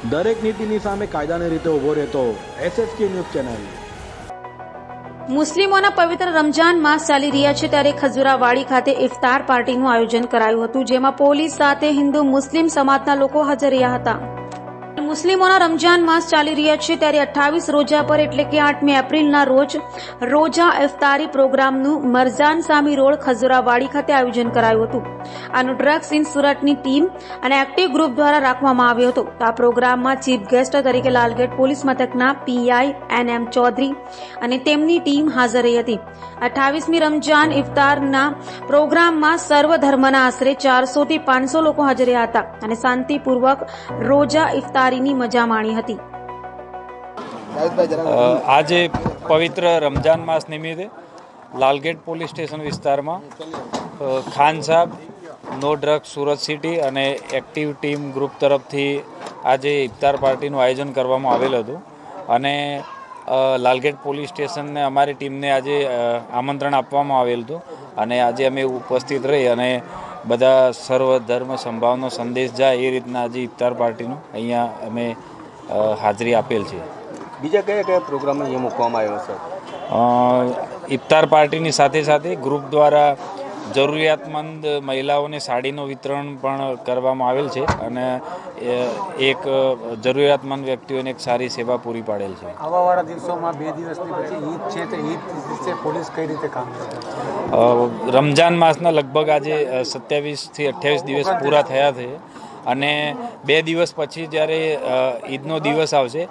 દરેક નીતિની સામે કાયદાની રીતે ઊભો રહેતો SSK ન્યૂઝ ચેનલ। મુસ્લિમોના પવિત્ર રમજાન માસ ચાલી રહ્યા છે ત્યારે ખજુરાવાડી ખાતે ઇફતાર પાર્ટીનું આયોજન કરાયું હતું, જેમાં પોલીસ સાથે હિન્દુ મુસ્લિમ સમાજના લોકો હાજર રહ્યા હતા। મુસ્લિમોના રમજાન માસ ચાલી રહ્યા છે ત્યારે 28 રોજા પર એટલે કે 8મી એપ્રિલના રોજ રોજા ઇફતારી પ્રોગ્રામનું મરજાન સામી રોડ ખજુરાવાડી ખાતે આયોજન કરાયું હતું। આનું ડ્રગ્સ ઇન સુરતની ટીમ અને એક્ટિવ ગ્રુપ દ્વારા રાખવામાં આવ્યો હતો। આ પ્રોગ્રામમાં ચીફ ગેસ્ટ તરીકે લાલગેટ પોલીસ મથકના PI NM ચૌધરી અને તેમની ટીમ હાજર રહી હતી। 28મી રમજાન ઇફતારના પ્રોગ્રામમાં સર્વ ધર્મના આશરે 400 થી 500 લોકો હાજર રહ્યા હતા અને શાંતિપૂર્વક રોજા ઇફતારીની મજા માણી હતી। આજે પવિત્ર રમજાન માસ નિમિત્તે લાલગેટ પોલીસ સ્ટેશન વિસ્તારમાં ખાન સાહેબ, નો ડ્રગ્સ સુરત સિટી અને એક્ટિવ ટીમ ગ્રુપ તરફથી આજે ઇફતાર પાર્ટીનું આયોજન કરવામાં આવેલ હતું અને લાલગેટ પોલીસ સ્ટેશનને અમારી ટીમને આજે આમંત્રણ આપવામાં આવેલ હતું અને આજે અમે ઉપસ્થિત રહી અને બધા સર્વ ધર્મ સંભાવનો સંદેશ જાય એ રીતના આજે ઇફતાર પાર્ટીનું અહીંયા અમે હાજરી આપેલ છે। બીજા કયા કયા પ્રોગ્રામ અહીંયા મૂકવામાં આવ્યો સર? ઇફતાર પાર્ટીની સાથે સાથે ગ્રુપ દ્વારા જરૂરિયાતમંદ મહિલાઓને સાડીનું વિતરણ પણ કરવામાં આવેલ છે અને એક જરૂરિયાતમંદ વ્યક્તિઓને એક સારી સેવા પૂરી પાડેલ છે। આવાવાળા દિવસોમાં 2 દિવસની પછી ઈદ છે તો ઈદ દિવસે પોલીસ કઈ રીતે કામ કરે છે? રમજાન માસના લગભગ આજે 27 થી 28 દિવસ પૂરા થયા છે અને 2 દિવસ પછી જ્યારે ઈદનો દિવસ આવશે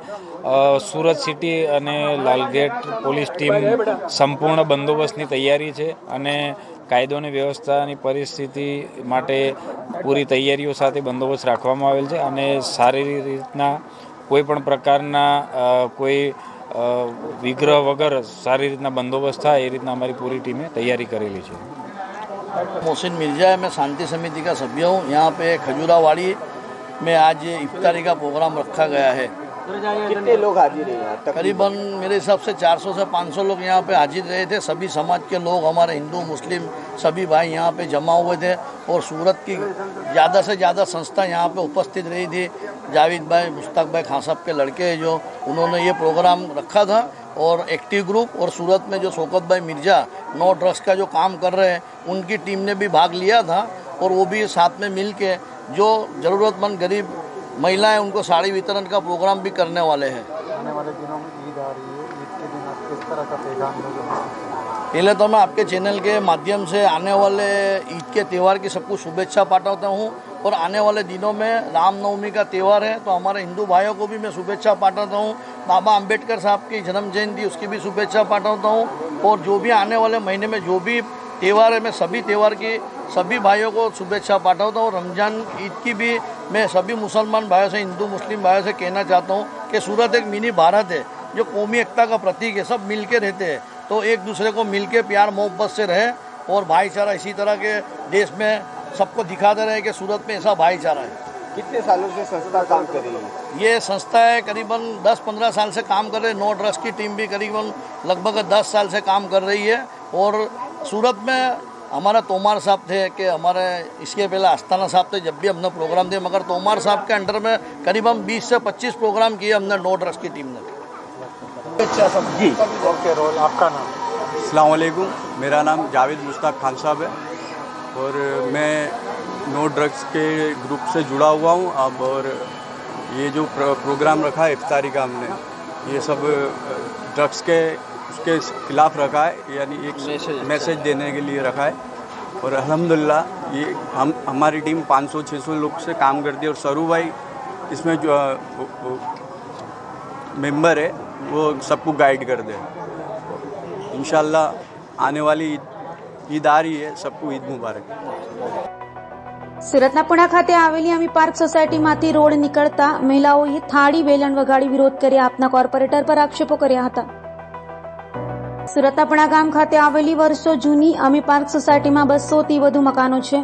સુરત સિટી અને લાલગેટ પોલીસ ટીમ સંપૂર્ણ બંદોબસ્તની તૈયારી છે અને કાયદો અને વ્યવસ્થાની પરિસ્થિતિ માટે પૂરી તૈયારીઓ સાથે બંદોબસ્ત રાખવામાં આવેલ છે અને સારી રીતના કોઈ પણ પ્રકારના કોઈ વિગ્રહ વગર સારી રીતના બંદોબસ્ત થાય એ રીતના અમારી પૂરી ટીમે તૈયારી કરેલી છે। मोहसिन मिर्जा है, मैं शांति समिति का सभ्य हूँ। यहाँ पे खजूरावाड़ी में आज इफ्तारी का प्रोग्राम रखा गया है। कितने लोग हाजिर हैं? करीबन मेरे हिसाब से 400 से 500 लोग यहाँ पे हाजिर रहे थे। सभी समाज के लोग, हमारे हिंदू मुस्लिम सभी भाई यहाँ पे जमा हुए थे और सूरत की ज़्यादा से ज़्यादा संस्था यहाँ पे उपस्थित रही थी। जावेद भाई, मुश्ताक भाई खान साहब के लड़के हैं जो उन्होंने ये प्रोग्राम रखा था और एक्टिव ग्रुप और सूरत में जो शौकत भाई मिर्जा नो ड्रग्स का जो काम कर रहे हैं उनकी टीम ने भी भाग लिया था और वो भी साथ में मिल के जो ज़रूरतमंद गरीब महिलाएं उनको साड़ी वितरण का प्रोग्राम भी करने वाले हैं। आने वाले दिनों में ईद आ रही है, ईद के दिन आप किस तरह का पैगाम दोगे? पहले तो मैं आपके चैनल के माध्यम से आने वाले ईद के त्यौहार की सबको शुभेच्छा पाठवता हूँ और आने वाले दिनों में रामनवमी का त्यौहार है तो हमारे हिंदू भाइयों को भी मैं शुभेच्छा पाठवता हूँ। बाबा अंबेडकर साहब की जन्म जयंती उसकी भी शुभेच्छा पाठवता हूँ और जो भी आने वाले महीने में जो भी त्यौहार है मैं सभी त्यौहार की सभी भाइयों को शुभेच्छा पाठवता हूँ। रमजान ईद की भी मैं सभी मुसलमान भाइयों से, हिंदू मुस्लिम भाइयों से कहना चाहता हूँ कि सूरत एक मिनी भारत है जो कौमी एकता का प्रतीक है। सब मिल के रहते हैं तो एक दूसरे को मिल के प्यार मोहब्बत से रहे और भाईचारा इसी तरह के देश में सबको दिखाते रहे कि सूरत में ऐसा भाईचारा है। कितने सालों से संस्था काम कर रही है? ये संस्था है करीबन 10-15 साल से काम कर रही है। नो ड्रग्स की टीम भी करीबन लगभग 10 साल से काम कर रही है और सूरत में हमारा तोमार साहब थे कि हमारे इसके पहले आस्थाना साहब थे जब भी हमने प्रोग्राम दिए, मगर तोमार साहब के अंडर में करीबन 20 से 25 प्रोग्राम किए हमने नो ड्रग्स की टीम ने। अच्छा सब जी ओके, रोल आपका नाम? अस्सलाम वालेकुम, मेरा नाम जावेद मुश्ताक खान साहब है और मैं नो ड्रग्स के ग्रुप से जुड़ा हुआ हूँ अब। और ये जो प्रोग्राम रखा है इफ्तारी का, हमने ये सब ड्रग्स के उसके खिलाफ रखा है, यानी एक मैसेज देने के लिए रखा है। और अल्हम्दुलिल्लाह ये हमारी टीम 500-600 लोग से काम करती है और सरू भाई इसमें जो मेंबर है वो सबको गाइड कर दे। इंशाल्लाह आने वाली ईद आ रही है, सबको ईद मुबारक। સુરતના પુણા ખાતે આવેલી અમી પાર્ક સોસાયટીમાંથી રોડ નીકળતા મહિલાઓએ થાળી વેલણ વગાડી વિરોધ કરી આપના કોર્પોરેટર પર આક્ષેપો કર્યા હતા। સુરતપણા ગામ ખાતે આવેલી વર્ષો જૂની અમી પાર્ક સોસાયટીમાં 200થી વધુ મકાનો છે.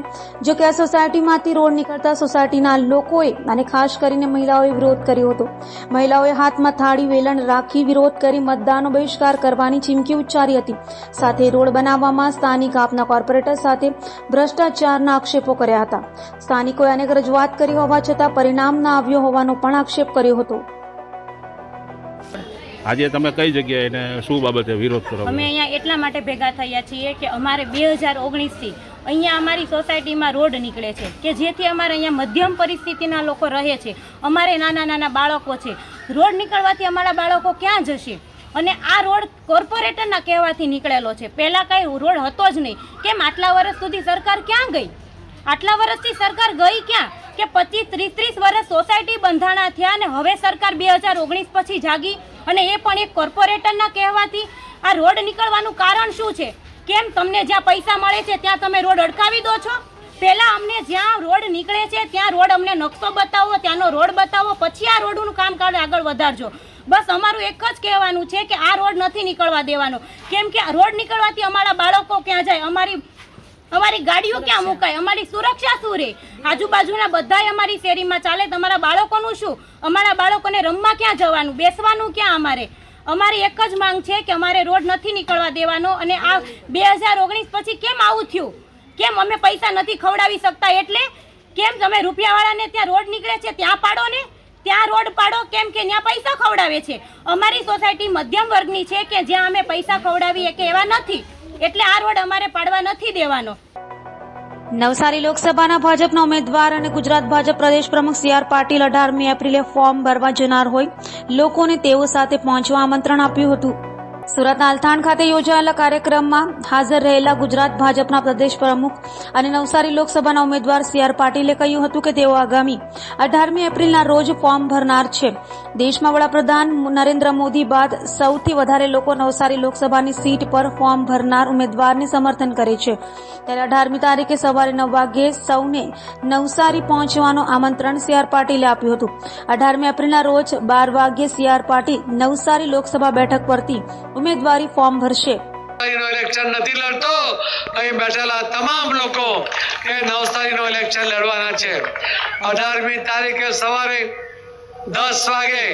જો કે આ સોસાયટીમાંથી રોડ નીકળતા સોસાયટીના લોકોએ અને ખાસ કરીને મહિલાઓએ વિરોધ કર્યો હતો. મહિલાઓએ હાથમાં થાળી વેલણ રાખી વિરોધ કરી મતદાનનો બહિષ્કાર કરવાની ચીમકી ઉચ્ચારી હતી. સાથે રોડ બનાવવામાં સ્થાનિક આપના કોર્પોરેટર સાથે ભ્રષ્ટાચારના આક્ષેપો કર્યા હતા. સ્થાનિકોએ અનેક રજૂઆત કરી હોવા છતાં પરિણામ ન આવ્યો હોવાનો પણ આક્ષેપ કર્યો હતો. આજે તમે કઈ જગ્યાએ એને શું બાબતે વિરોધ કરો? અમે અહીંયા એટલા માટે ભેગા થયા છીએ કે અમારે 2019થી અહીંયા અમારી સોસાયટીમાં રોડ નીકળે છે કે જેથી અમારે અહીંયા મધ્યમ પરિસ્થિતિના લોકો રહે છે. અમારે નાના નાના બાળકો છે. રોડ નીકળવાથી અમારા બાળકો ક્યાં જશે? અને આ રોડ કોર્પોરેટરના કહેવાથી નીકળેલો છે. પહેલાં કાંઈ રોડ હતો જ નહીં. કેમ આટલા વર્ષ સુધી સરકાર ક્યાં ગઈ? આટલા વર્ષથી સરકાર ગઈ ક્યાં? કે 25-30 વર્ષ સોસાયટી બંધાણા થયા અને હવે સરકાર 2019 પછી જાગી અને એ પણ એક કોર્પોરેટરના કહેવાથી. આ રોડ નીકળવાનું કારણ શું છે? કેમ તમને જ્યાં પૈસા મળે છે ત્યાં તમે રોડ અડકાવી દો છો? પહેલાં અમને જ્યાં રોડ નીકળે છે ત્યાં રોડ અમને નકશો બતાવો, ત્યાંનો રોડ બતાવો, પછી આ રોડનું કામ આગળ વધારજો. બસ અમારું એક જ કહેવાનું છે કે આ રોડ નથી નીકળવા દેવાનો. કેમ કે રોડ નીકળવાથી અમારા બાળકો ક્યાં જાય? અમારી ગાડીઓ ક્યાં મુકાય? અમારી સુરક્ષા શું રહે? આજુબાજુના બધાય અમારી શેરીમાં ચાલે. તમારા બાળકોનું શું? અમારા બાળકોને રમવા ક્યાં જવાનું? બેસવાનું ક્યાં? અમારી એક જ માંગ છે કે અમારે રોડ નથી નીકળવા દેવાનો. અને આ 2019 પછી કેમ આવું થયું? કેમ અમે પૈસા નથી ખવડાવી શકતા? એટલે કેમ તમે રૂપિયાવાળાને ત્યાં રોડ નીકળે છે ત્યાં પાડો ને, ત્યાં રોડ પાડો. કેમ કે ત્યાં પૈસા ખવડાવે છે. અમારી સોસાયટી મધ્યમ વર્ગની છે કે જ્યાં અમે પૈસા ખવડાવીએ કે એવા નથી. એટલે આ રોડ અમારે પાડવા નથી દેવાનો. નવસારી લોકસભાના ભાજપના ઉમેદવાર અને ગુજરાત ભાજપ પ્રદેશ પ્રમુખ સી.આર. પાટીલ 18મી એપ્રિલે ફોર્મ ભરવા જનાર હોય લોકોને તેઓ સાથે પહોંચવા આમંત્રણ આપ્યું હતું. સુરતના અલથાણ ખાતે યોજાયેલા કાર્યક્રમમાં હાજર રહેલા ગુજરાત ભાજપના પ્રદેશ પ્રમુખ અને નવસારી લોકસભાના ઉમેદવાર સી.આર. પાટીલે કહ્યું હતું કે તેઓ આગામી 18મી એપ્રિલના રોજ ફોર્મ ભરનાર છે. દેશમાં વડાપ્રધાન નરેન્દ્ર મોદી બાદ સૌથી વધારે લોકો નવસારી લોકસભાની સીટ પર ફોર્મ ભરનાર ઉમેદવારને સમર્થન કરે છે. ત્યારે 18મી તારીખે સવારે 9 વાગ્યે સૌને નવસારી પહોંચવાનું આમંત્રણ સી.આર. પાટીલે આપ્યું હતું. 18મી એપ્રિલના રોજ 12 વાગ્યે સી.આર. પાટીલ નવસારી લોકસભા બેઠક પરથી ઉમેદવારી ફોર્મ ભરશે. ઇલેક્શન નથી લડતો. અહીં બેઠેલા તમામ લોકો એ નવસારીનો ઇલેક્શન લડવાના છે. 18મી તારીખે સવારે 10 વાગે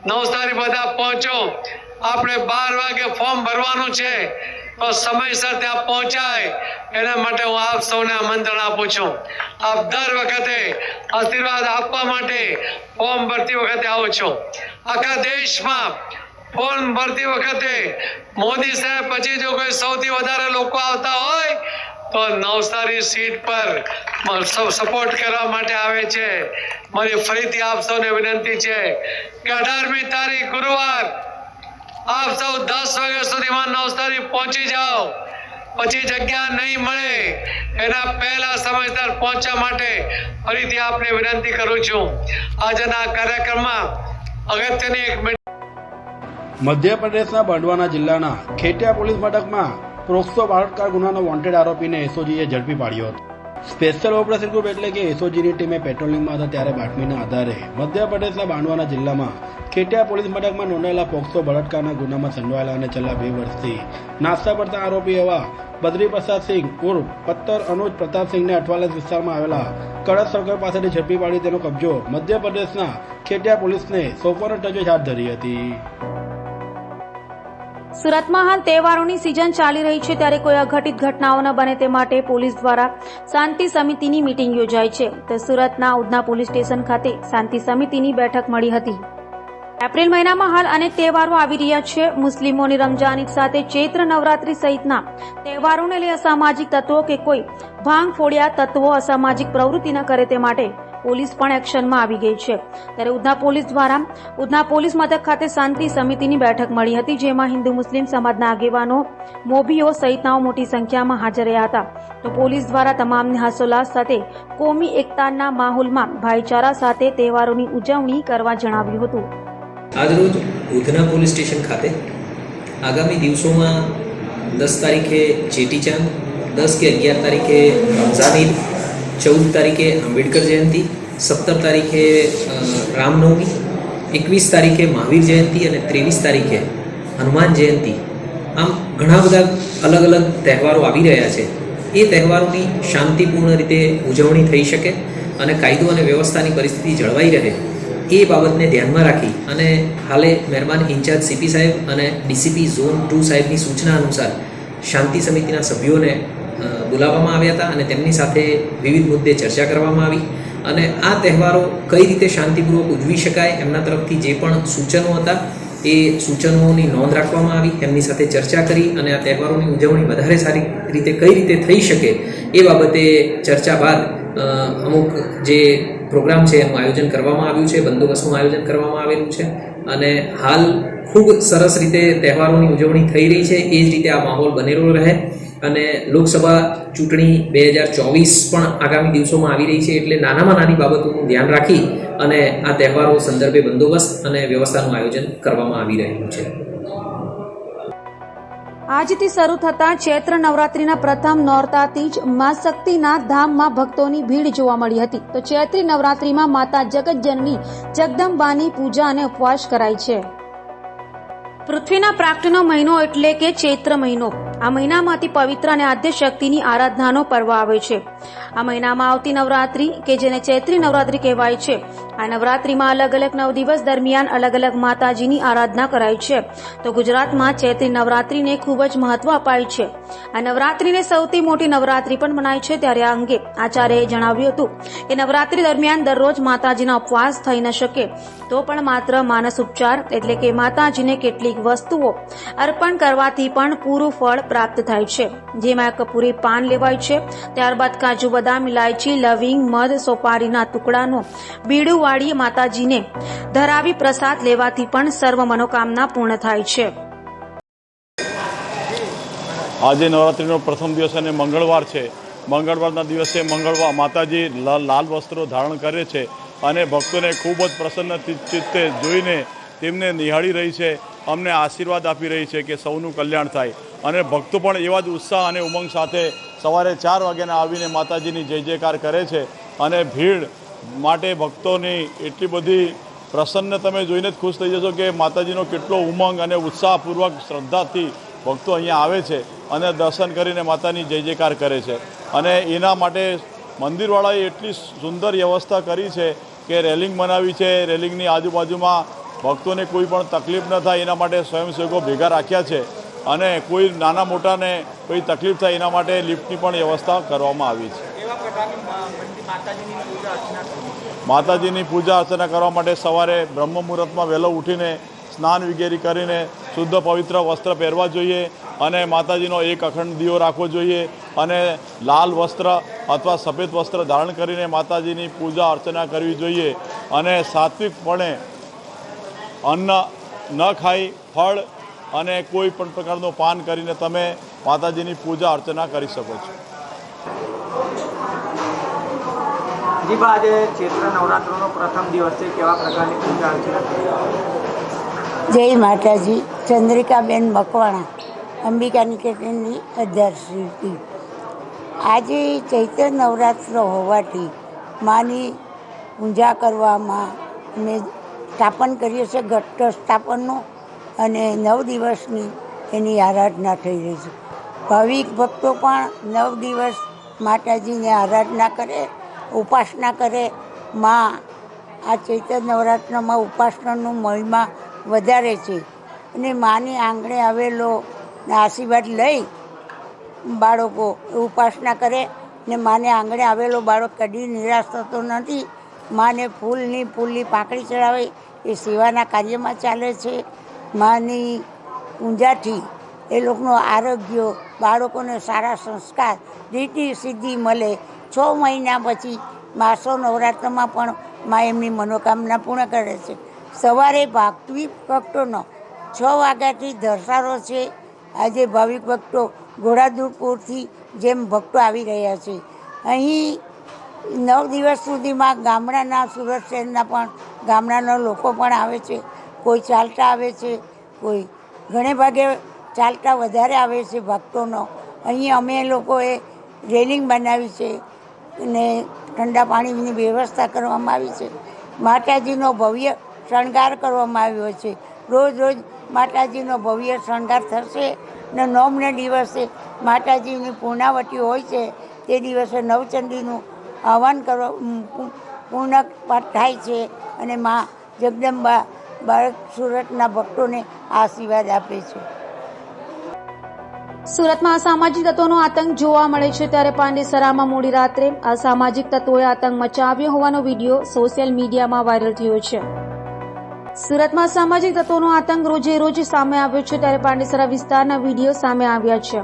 નવસારી બધા પહોંચો. આપણે 12 વાગે ફોર્મ ભરવાનું છે તો સમયસર ત્યાં પહોંચાય એના માટે હું આપ સૌને આમંત્રણ આપું છું. આપ દર વખતે આશીર્વાદ આપવા માટે ફોર્મ ભરતી વખતે આવો છો. આખા દેશમાં ફોર્મ ભરતી વખતે મોદી સાહેબ પછી જો કોઈ સૌથી વધારે લોકો આવતા હોય તો નવસારી સીટ પર સપોર્ટ કરવા માટે આવે છે. મારી ફરીથી આપ સૌને વિનંતી છે કે 18મી તારીખ ગુરુવાર આપ સૌ 10 વાગ્યા સુધીમાં નવસારી પહોંચી જાઓ. પછી જગ્યા નહીં મળે એના પહેલા સમયસર પહોંચવા માટે ફરીથી આપને વિનંતી કરું છું. આજના કાર્યક્રમમાં અગત્યની એક મધ્યપ્રદેશના બંડવાના જિલ્લાના ખેટિયા પોલીસ મથકમાં પોક્સો બળાત્કાર ગુનાનો વોન્ટેડ આરોપીને એસઓજીએ ઝડપી પાડ્યો હતો. સ્પેશિયલ ઓપરેશન ગ્રુપ એટલે કે એસઓજીની ટીમે પેટ્રોલિંગમાં હતા ત્યારે બાતમીના આધારે મધ્યપ્રદેશના બાંડવાના જિલ્લામાં ખેટિયા પોલીસ મથકમાં નોંધાયેલા પોક્સો બળાત્કારના ગુનામાં સંડોવાયેલા અને છેલ્લા 2 વર્ષથી નાસ્તા પડતા આરોપી એવા બદ્રી પ્રસાદ સિંહ ઉર્ફ પત્તર અનુજ પ્રતાપસિંહને અઠવાલાસ વિસ્તારમાં આવેલા કડક સર્કલ પાસેથી ઝડપી પાડી તેનો કબજો મધ્યપ્રદેશના ખેટિયા પોલીસને સોંપવાની તજવીજ હાથ ધરી હતી. સુરતમાં હાલ તહેવારોની સિઝન ચાલી રહી છે ત્યારે કોઈ અઘટિત ઘટનાઓ ન બને તે માટે પોલીસ દ્વારા શાંતિ સમિતિની મીટિંગ યોજાઈ છે. તો સુરતના ઉધના પોલીસ સ્ટેશન ખાતે શાંતિ સમિતિની બેઠક મળી હતી. એપ્રિલ મહિનામાં હાલ અનેક તહેવારો આવી રહ્યા છે. મુસ્લિમોની રમજાન ઈદ સાથે ચૈત્ર નવરાત્રી સહિતના તહેવારોને લઈ અસામાજિક તત્વો કે કોઈ ભાંગ ફોડિયા તત્વો અસામાજિક પ્રવૃત્તિ ન કરે તે માટે પોલીસ પણ એક્શનમાં આવી ગઈ છે. ત્યારે ઉધના પોલીસ દ્વારા ઉધના પોલીસ મથક ખાતે શાંતિ સમિતિની બેઠક મળી હતી, જેમાં હિન્દુ મુસ્લિમ સમાજના આગેવાનો, મોભીઓ સહિતનાઓ મોટી સંખ્યામાં હાજર રહ્યા હતા. તો પોલીસ દ્વારા તમામને હર્ષોલ્લાસ સાથે કોમી એકતાના માહોલમાં ભાઈચારા સાથે તહેવારોની ઉજવણી કરવા જણાવ્યું હતું. આજરોજ ઉધના પોલીસ સ્ટેશન ખાતે આગામી દિવસોમાં 10 તારીખે ચેટીચાંદ, 10 કે 11 તારીખે રમઝાન ઈદ, 14 તારીખે આંબેડકર જયંતિ, 17 તારીખે રામનવમી, 21 તારીખે મહાવીર જયંતિ અને 23 તારીખે હનુમાન જયંતિ આમ ઘણા બધા અલગ અલગ તહેવારો આવી રહ્યા છે. એ તહેવારોની શાંતિપૂર્ણ રીતે ઉજવણી થઈ શકે અને કાયદો અને વ્યવસ્થાની પરિસ્થિતિ જળવાઈ રહે એ બાબતને ધ્યાનમાં રાખી અને હાલે મહેરબાન ઇન્ચાર્જ સીપી સાહેબ અને ડીસીપી ઝોન 2 સાહેબની સૂચના અનુસાર શાંતિ સમિતિના સભ્યોને બોલાવવામાં આવ્યા હતા અને તેમની સાથે વિવિધ મુદ્દે ચર્ચા કરવામાં આવી અને આ તહેવારો કઈ રીતે શાંતિપૂર્વક ઉજવી શકાય એમના તરફથી જે પણ સૂચનો હતા એ સૂચનોની નોંધ રાખવામાં આવી. એમની સાથે ચર્ચા કરી અને આ તહેવારોની ઉજવણી વધારે સારી રીતે કઈ રીતે થઈ શકે એ બાબતે ચર્ચા બાદ અમુક જે પ્રોગ્રામ છે એનું આયોજન કરવામાં આવ્યું છે, બંદોબસ્તનું આયોજન કરવામાં આવેલું છે અને હાલ ખૂબ સરસ રીતે તહેવારોની ઉજવણી થઈ રહી છે. એ જ રીતે આ માહોલ બનેલો રહે અને લોકસભા ચૂંટણી 2024 પણ આગામી દિવસોમાં આવી રહી છે એટલે નાનામાં નાની બાબતોનું ધ્યાન રાખી અને આ તહેવારો સંદર્ભે બંદોબસ્ત અને વ્યવસ્થાનું આયોજન કરવામાં આવી રહ્યું છે. આજથી શરૂ થતા ચૈત્ર નવરાત્રીના પ્રથમ નોરતાથી જ મા શક્તિના ધામમાં ભક્તોની ભીડ જોવા મળી હતી. તો ચૈત્રી નવરાત્રીમાં માતા જગતજનની જગદંબાની પૂજા અને ઉપવાસ કરાય છે. પૃથ્વીના પ્રાગટ્યનો મહિનો એટલે કે ચૈત્ર મહિનો. આ મહિનામાં અતિ પવિત્ર અને આદ્ય શક્તિની આરાધનાનો પર્વ આવે છે. આ મહિનામાં આવતી નવરાત્રી કે જેને ચૈત્રી નવરાત્રી કહેવાય છે, આ નવરાત્રીમાં અલગ અલગ 9 દિવસ દરમિયાન અલગ અલગ માતાજીની આરાધના કરાય છે. તો ગુજરાતમાં ચૈત્રી નવરાત્રીને ખૂબ જ મહત્વ અપાય છે. આ નવરાત્રીને સૌથી મોટી નવરાત્રી પણ મનાય છે. ત્યારે આ અંગે આચાર્યએ જણાવ્યું હતું કે નવરાત્રી દરમિયાન દરરોજ માતાજીના ઉપવાસ થઈ ન શકે તો પણ માત્ર માનસ ઉપચાર એટલે કે માતાજીને કેટલીક વસ્તુઓ અર્પણ કરવાથી પણ પૂરું ફળ પ્રાપ્ત થાય છે. જેમાં કપૂરી પાન લેવાય છે, ત્યારબાદ કાજુ બદામ, ઇલાયચી, લવિંગ, મધ, સોપારીના ટુકડાનો બીડું વાળી માતાજીને ધરાવી પ્રસાદ લેવાથી પણ સર્વ મનોકામના પૂર્ણ થાય છે. આજે નવરાત્રિનો પ્રથમ દિવસ અને મંગળવાર છે. મંગળવારના દિવસે માતાજી લાલ વસ્ત્રો ધારણ કરે છે અને ભક્તોને ખૂબ જ પ્રસન્ન ચિત્તે જોઈને તેમને નિહાળી રહી છે, અમને આશીર્વાદ આપી રહી છે કે સૌનું કલ્યાણ થાય. અને ભક્તો પણ એવા જ ઉત્સાહ અને ઉમંગ સાથે સવારે 4 વાગ્યાના આવીને માતાજીની જય જયકાર કરે છે અને ભીડ માટે ભક્તોની એટલી બધી પ્રસન્ન તમે જોઈને જ ખુશ થઈ જશો કે માતાજીનો કેટલો ઉમંગ અને ઉત્સાહપૂર્વક શ્રદ્ધાથી ભક્તો અહીંયા આવે છે અને દર્શન કરીને માતાની જય જયકાર કરે છે. અને એના માટે મંદિરવાળાએ એટલી સુંદર વ્યવસ્થા કરી છે કે રેલિંગ બનાવી છે. રેલિંગની આજુબાજુમાં ભક્તોને કોઈ પણ તકલીફ ન થાય એના માટે સ્વયંસેવકો ભેગા રાખ્યા છે અને કોઈ નાના મોટાને કોઈ તકલીફ થાય એના માટે લિફ્ટની પણ વ્યવસ્થા કરવામાં આવી છે. માતાજીની પૂજા અર્ચના કરવા માટે સવારે બ્રહ્મ મુહૂર્તમાં વહેલો ઉઠીને સ્નાન વગેરે કરીને શુદ્ધ પવિત્ર વસ્ત્ર પહેરવા જોઈએ અને માતાજીનો એક અખંડ દીવો રાખવો જોઈએ અને લાલ વસ્ત્ર અથવા સફેદ વસ્ત્ર ધારણ કરીને માતાજીની પૂજા અર્ચના કરવી જોઈએ અને સાત્વિકપણે અન્ન ન ખાઈ ફળ અને કોઈ પણ પ્રકારનું પાન કરીને તમે માતાજીની પૂજા અર્ચના કરી શકો છો. આજે ચૈત્ર નવરાત્રિનો પ્રથમ દિવસ છે, કેવા પ્રકારની પૂજા અર્ચના? જય માતાજી. ચંદ્રિકાબેન મકવાણા, અંબિકા નિકેતનની અધ્યક્ષશ્રી. આજે ચૈત્ર નવરાત્ર હોવાથી માની પૂજા કરવામાં અમે સ્થાપન કરીએ છીએ, ઘટ સ્થાપનનું, અને 9 દિવસની એની આરાધના થઈ રહી છે. ભાવિક ભક્તો પણ 9 દિવસ માતાજીની આરાધના કરે, ઉપાસના કરે. આ ચૈત્ર નવરાત્રમાં ઉપાસનાનું મહિમા વધારે છે અને માની આંગણે આવેલો આશીર્વાદ લઈ બાળકો ઉપાસના કરે ને માને આંગણે આવેલો બાળક કદી નિરાશ થતો નથી. માને ફૂલની પાંખડી ચડાવે એ સેવાના કાર્યમાં ચાલે છે. માની પૂજાથી એ લોકોનું આરોગ્ય, બાળકોને સારા સંસ્કાર, રીતિ સિદ્ધિ મળે. 6 મહિના પછી માસો નવરાત્રમાં પણ મા એમની મનોકામના પૂર્ણ કરે છે. સવારે ભાવિક ભક્તોનો 6 વાગ્યાથી ધરસારો છે. આજે ભાવિક ભક્તો ઘોડાદૂરપુરથી જેમ ભક્તો આવી રહ્યા છે. અહીં 9 દિવસ સુધીમાં ગામડાના, સુરત શહેરના પણ ગામડાના લોકો પણ આવે છે. કોઈ ચાલતા આવે છે, કોઈ ઘણે ભાગે ચાલતા વધારે આવે છે ભક્તોનો. અહીં અમે લોકોએ રેલિંગ બનાવી છે અને ઠંડા પાણીની વ્યવસ્થા કરવામાં આવી છે. માતાજીનો ભવ્ય શણગાર કરવામાં આવ્યો છે. રોજ માતાજીનો ભવ્ય શણગાર થશે ને નોમને દિવસે માતાજીની પૂર્ણાવતી હોય છે તે દિવસે નવચંડીનું આહવાન પૂર્ણ પાઠ થાય છે અને મા જગદંબા બાળક સુરતના ભક્તોને આશીર્વાદ આપે છે. સુરતમાં અસામાજિક તત્વોનો આતંક જોવા મળે છે ત્યારે પાંડેસરામાં મોડી રાત્રે અસામાજિક તત્વોએ આતંક મચાવ્યો હોવાનો વિડીયો સોશિયલ મીડિયામાં વાયરલ થયો છે. સુરતમાં અસામાજિક તત્વોનો આતંક રોજે રોજ સામે આવ્યો છે ત્યારે પાંડેસરા વિસ્તારના વિડીયો સામે આવ્યા છે.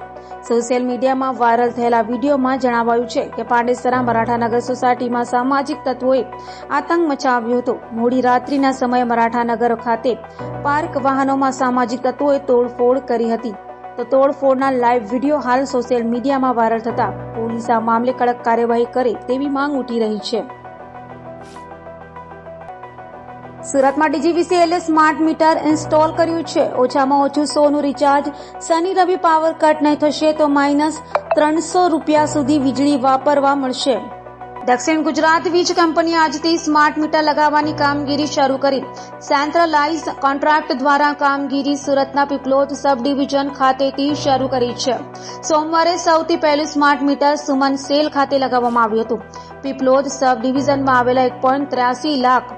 સોશિયલ મીડિયામાં વાયરલ થયેલા વિડીયોમાં જણાવાયું છે કે પાંડેસરા મરાઠાનગર સોસાયટીમાં સામાજિક તત્વોએ આતંક મચાવ્યો હતો. મોડી રાત્રિના સમયે મરાઠાનગર ખાતે પાર્ક વાહનોમાં સામાજિક તત્વોએ તોડફોડ કરી હતી. તો તોડફોડના લાઈવ વિડીયો હાલ સોશિયલ મીડિયામાં વાયરલ થતા પોલીસ આ મામલે કડક કાર્યવાહી કરે તેવી માંગ ઉઠી રહી છે. સુરતમાં ડીજીવીસીએલે સ્માર્ટ મીટર ઇન્સ્ટોલ કર્યું છે. ઓછામાં ઓછું 100 નું રિચાર્જ શનિ રવિ પાવર કટ નહીં થશે તો -300 સુધી વીજળી વાપરવા મળશે. દક્ષિણ ગુજરાત વીજ કંપની આજથી સ્માર્ટ મીટર લગાવવાની કામગીરી શરૂ કરી. સેન્ટ્રલાઇઝ કોન્ટ્રાક્ટ દ્વારા કામગીરી સુરતના પીપલોદ સબ ડિવિઝન ખાતેથી શરૂ કરી છે. સોમવારે સૌથી પહેલું સ્માર્ટ મીટર સુમન સેલ ખાતે લગાવવામાં આવ્યું હતું. પીપલોદ સબ ડિવિઝનમાં આવેલા 1.83 લાખ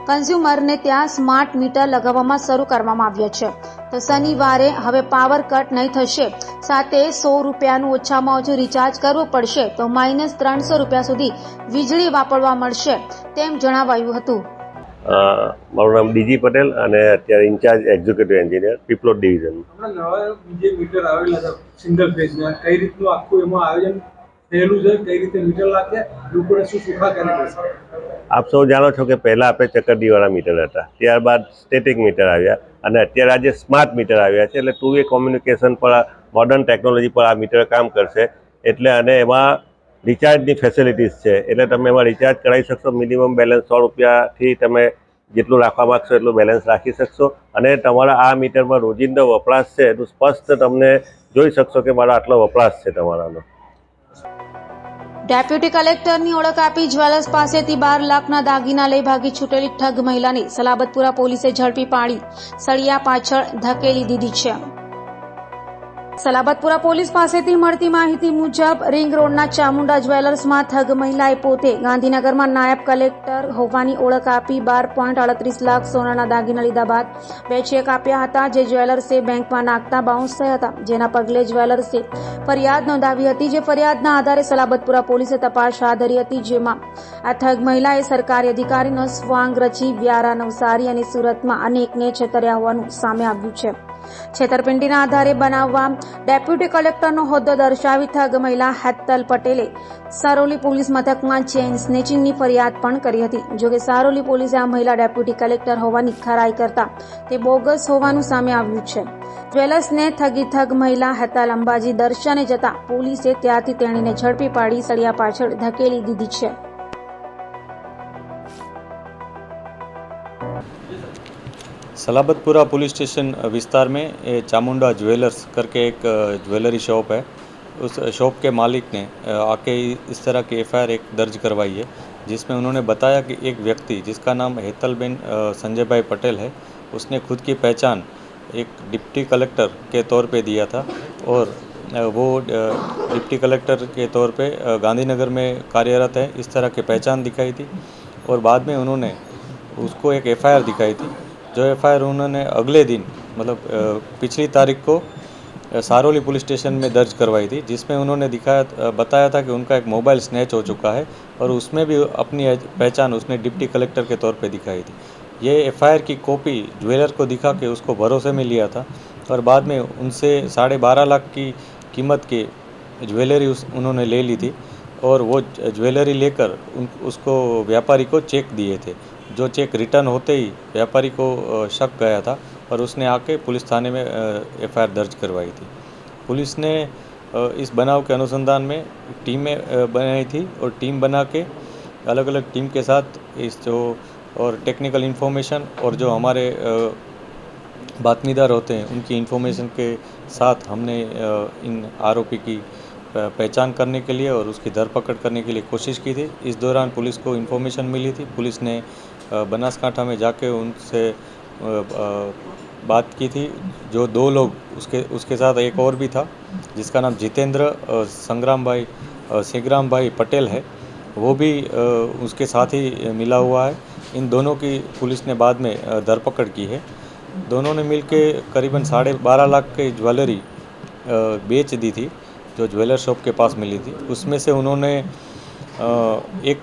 કન્ઝ્યુમરને ત્યાં સ્માર્ટ મીટર લગાવવામાં શરૂ કરવામાં આવ્યા છે. તો શનિવારે હવે પાવર કટ નહીં થશે, સાથે ₹100નું ઓછામાં ઓછું રિચાર્જ કરવું પડશે તો -300 સુધી વીજળી વાપરવા મળશે તેમ જણાવાયું હતું. મારું નામ ડીજી પટેલ અને અત્યારે incharge executive engineer Piplod division. નવા જે મીટર આવેલા હતા સિંગલ ફેઝના, કઈ રીતનું આખું એમાં આયોજન થયેલું છે, કઈ રીતે મીટર લાગે, લોકોને શું સુખાકારી મળશે? આપ સૌ જાણો છો કે પહેલાં આપણે ચક્કરડીવાળા મીટર હતા, ત્યારબાદ સ્ટેટિક મીટર આવ્યા અને અત્યારે આજે સ્માર્ટ મીટર આવ્યા છે. એટલે 2 વે કોમ્યુનિકેશન પર મોડર્ન ટેકનોલોજી પર આ મીટર કામ કરશે. એટલે અને એમાં રિચાર્જની ફેસિલિટીઝ છે, એટલે તમે એમાં રિચાર્જ કરાવી શકશો. મિનિમમ બેલેન્સ ₹100થી તમે જેટલું રાખવા માગશો એટલું બેલેન્સ રાખી શકશો અને તમારા આ મીટરમાં રોજિંદો વપરાશ છે એનું સ્પષ્ટ તમને જોઈ શકશો કે મારો આટલો વપરાશ છે તમારાનો. ડેપ્યુટી કલેક્ટરની ઓળખ આપી જ્વેલર્સ પાસેથી 12 લાખના દાગીના લઈ ભાગી છૂટેલી ઠગ મહિલાને સલાબતપુરા પોલીસે ઝડપી પાડી સળિયા પાછળ ધકેલી દીધી છે. સલાબતપુરા પોલીસ પાસેથી મળતી માહિતી મુજબ રિંગ રોડના ચામુંડા જ્વેલર્સમાં ઠગ મહિલાએ પોતે ગાંધીનગરમાં નાયબ કલેક્ટર હોવાની ઓળખ આપી 12.38 લાખ સોનાના દાગીના લીધા બાદ 2 ચેક આપ્યા હતા, જે જ્વેલર્સે બેંકમાં નાખતા બાઉન્સ થયા હતા. જેના પગલે જ્વેલર્સે ફરિયાદ નોંધાવી હતી, જે ફરિયાદના આધારે સલાબતપુરા પોલીસે તપાસ હાથ ધરી હતી. જેમાં આ ઠગ મહિલાએ સરકારી અધિકારીનો સ્વાંગ રચી વ્યારા, નવસારી અને સુરતમાં અનેકને છેતર્યા હોવાનું સામે આવ્યું છે. છેતરપિંડીના આધારે બનાવવા ડેપ્યુટી કલેક્ટરનો હોદ્દો દર્શાવી ઠગ મહિલા હેતલ પટેલે સારોલી પોલીસ મથકમાં ચેઇન સ્નેચિંગની ફરિયાદ પણ કરી હતી. જોકે સારોલી પોલીસે આ મહિલા ડેપ્યુટી કલેક્ટર હોવાની ખરાઈ કરતા તે બોગસ હોવાનું સામે આવ્યું છે. જ્વેલર્સને ઠગ મહિલા હેતલ અંબાજી દર્શને જતા પોલીસે ત્યાંથી તેણીને ઝડપી પાડી સળિયા પાછળ ધકેલી દીધી છે. सलाबतपुरा पुलिस स्टेशन विस्तार में चामुंडा ज्वेलर्स करके एक ज्वेलरी शॉप है. उस शॉप के मालिक ने आके इस तरह की एफआईआर एक दर्ज करवाई है, जिसमें उन्होंने बताया कि एक व्यक्ति जिसका नाम हेतलबेन संजय भाई पटेल है, उसने खुद की पहचान एक डिप्टी कलेक्टर के तौर पे दिया था और वो डिप्टी कलेक्टर के तौर पे गांधीनगर में कार्यरत है, इस तरह की पहचान दिखाई थी. और बाद में उन्होंने उसको एक एफआईआर दिखाई थी, जो एफआईआर उन्होंने अगले दिन मतलब पिछली तारीख को सारोली पुलिस स्टेशन में दर्ज करवाई थी, जिसमें उन्होंने बताया था कि उनका एक मोबाइल स्नैच हो चुका है और उसमें भी अपनी पहचान उसने डिप्टी कलेक्टर के तौर पे दिखाई थी. ये एफआईआर की कॉपी ज्वेलर को दिखा के उसको भरोसे में लिया था और बाद में उनसे 12.5 लाख की कीमत की ज्वेलरी उन्होंने ले ली थी और वो ज्वेलरी लेकर उसको व्यापारी को चेक दिए थे. जो चेक रिटर्न होते ही व्यापारी को शक गया था और उसने आके पुलिस थाने में एफआईआर दर्ज करवाई थी. पुलिस ने इस बनाव के अनुसंधान में टीमें बनाई थी और टीम बना के अलग अलग टीम के साथ इस जो और टेक्निकल इन्फॉर्मेशन और जो हमारे बातमीदार होते हैं उनकी इन्फॉर्मेशन के साथ हमने इन आरोपी की पहचान करने के लिए और उसकी धरपकड़ करने के लिए कोशिश की थी. इस दौरान पुलिस को इन्फॉर्मेशन मिली थी. पुलिस ने बनासकांठा में जाके उनसे बात की थी। जो 2 लोग उसके साथ एक और भी था जिसका नाम जितेंद्र सेग्राम भाई पटेल है, वो भी उसके साथ ही मिला हुआ है। इन दोनों की पुलिस ने बाद में धरपकड़ की है। दोनों ने मिलके करीबन 12.5 लाख की ज्वेलरी बेच दी थी, जो ज्वेलर शॉप के पास मिली थी। उसमें से उन्होंने एक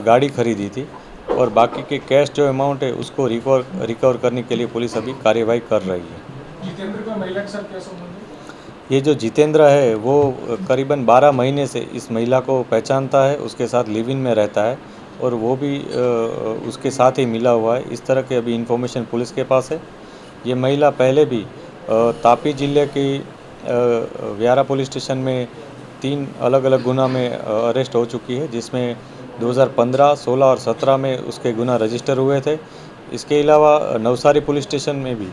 गाड़ी खरीदी थी और बाकी के कैश जो अमाउंट है उसको रिकवर करने के लिए पुलिस अभी कार्यवाही कर रही है। जितेंद्र का महिला के साथ क्या संबंध है? ये जो जितेंद्र है वो करीबन 12 महीने से इस महिला को पहचानता है, उसके साथ लिव इन में रहता है और वो भी उसके साथ ही मिला हुआ है। इस तरह की अभी इन्फॉर्मेशन पुलिस के पास है। ये महिला पहले भी तापी जिले की व्यारा पुलिस स्टेशन में 3 अलग अलग गुना में अरेस्ट हो चुकी है, जिसमें 2015, 16 और 17 में उसके गुना रजिस्टर हुए थे। इसके अलावा नवसारी पुलिस स्टेशन में भी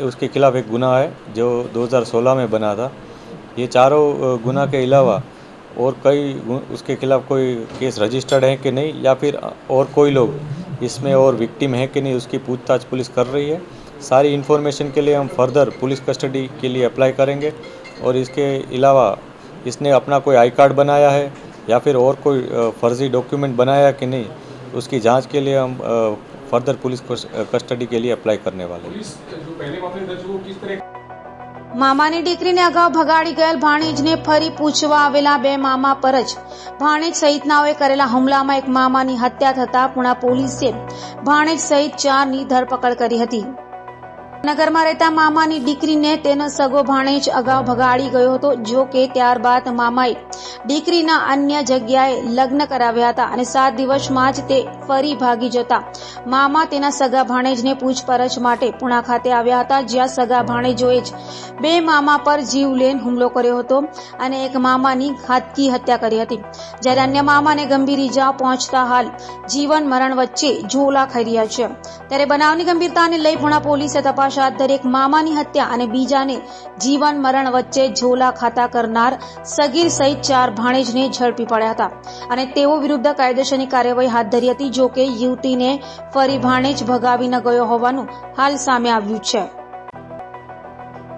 उसके खिलाफ एक गुना है जो 2016 में बना था। ये चारों गुना के अलावा और कई उसके खिलाफ कोई केस रजिस्टर्ड है कि नहीं, या फिर और कोई लोग इसमें और विक्टिम है कि नहीं, उसकी पूछताछ पुलिस कर रही है। सारी इन्फॉर्मेशन के लिए हम फर्दर पुलिस कस्टडी के लिए अप्लाई करेंगे और इसके अलावा इसने अपना कोई आई कार्ड बनाया है या फिर और कोई फर्जी डॉक्यूमेंट बनाया कि नहीं, उसकी जांच के लिए हम फर्दर पुलिस कस्टडी के लिए अप्लाई करने वाले हैं। મામાની દીકરીને અગાઉ ભગાડી ગયેલ ભાણેજને ફરી પૂછવા આવેલા 2 મામા પર જ ભાણેજ સહિતનાઓએ કરેલા હુમલામાં એક મામાની હત્યા થતા પુણા પોલીસે ભાણેજ સહિત 4ની ધરપકડ કરી હતી। નગરમાં રહેતા મામાની દીકરીને તેનો સગો ભાણેજ અગાઉ ભગાડી ગયો હતો, જો કે ત્યારબાદ મામાએ દીકરીના અન્ય જગ્યાએ લગ્ન કરાવ્યા હતા અને 7 દિવસમાં જ તે ફરી ભાગી જતા મામા તેના સગા ભાણેજને પૂછપરછ માટે પુણા ખાતે આવ્યા હતા, જ્યાં સગા ભાણેજોએ જ 2 મામા પર જીવલેણ હુમલો કર્યો હતો અને એક મામાની ઘાતકી હત્યા કરી હતી, જ્યારે અન્ય મામાને ગંભીર ઇજા પહોંચતા હાલ જીવન મરણ વચ્ચે ઝોલા ખાઈ રહ્યા છે। ત્યારે બનાવની ગંભીરતાને લઈ પુણા પોલીસે તપાસ હાથ ધરી એક મામાની હત્યા અને બીજાને જીવન મરણ વચ્ચે ઝોલા ખાતા કરનાર સગીર સહિત 4 ભાણેજને ઝડપી પડ્યા હતા અને તેઓ વિરુદ્ધ કાયદેસરની કાર્યવાહી હાથ ધરી હતી, જો કે યુવતીને ફરી ભાણેજ ભગાવી ન ગયો હોવાનું હાલ સામે આવ્યું છે।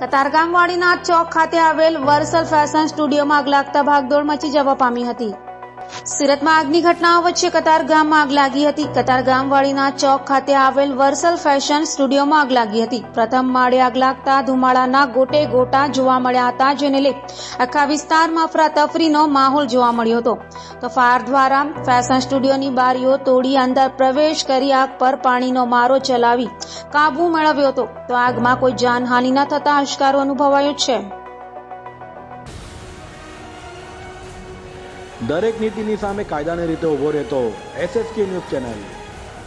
કતારગામવાડીના ચોક ખાતે આવેલ વર્સલ ફેશન સ્ટુડિયોમાં આગ લાગતા ભાગદોડ મચી જવા પામી હતી। સુરતમાં આગની ઘટનાઓ વચ્ચે કતારગામમાં આગ લાગી હતી। કતારગામવાડીના ચોક ખાતે આવેલ વર્સલ ફેશન સ્ટુડિયોમાં આગ લાગી હતી। પ્રથમ માળે આગ લાગતા ધુમાડાના ગોટે ગોટા જોવા મળ્યા હતા, જેને લઈ આખા વિસ્તારમાં અફરાતફરીનો માહોલ જોવા મળ્યો હતો। તો ફાયર દ્વારા ફેશન સ્ટુડિયોની બારીઓ તોડી અંદર પ્રવેશ કરી આગ પર પાણીનો મારો ચલાવી કાબુ મેળવ્યો હતો। તો આગમાં કોઈ જાનહાનિ ન થતા આશકારો અનુભવાયો છે। દરેક નીતિની સામે કાયદાની રીતે ઉભો રહેતો SSK ન્યૂઝ ચેનલ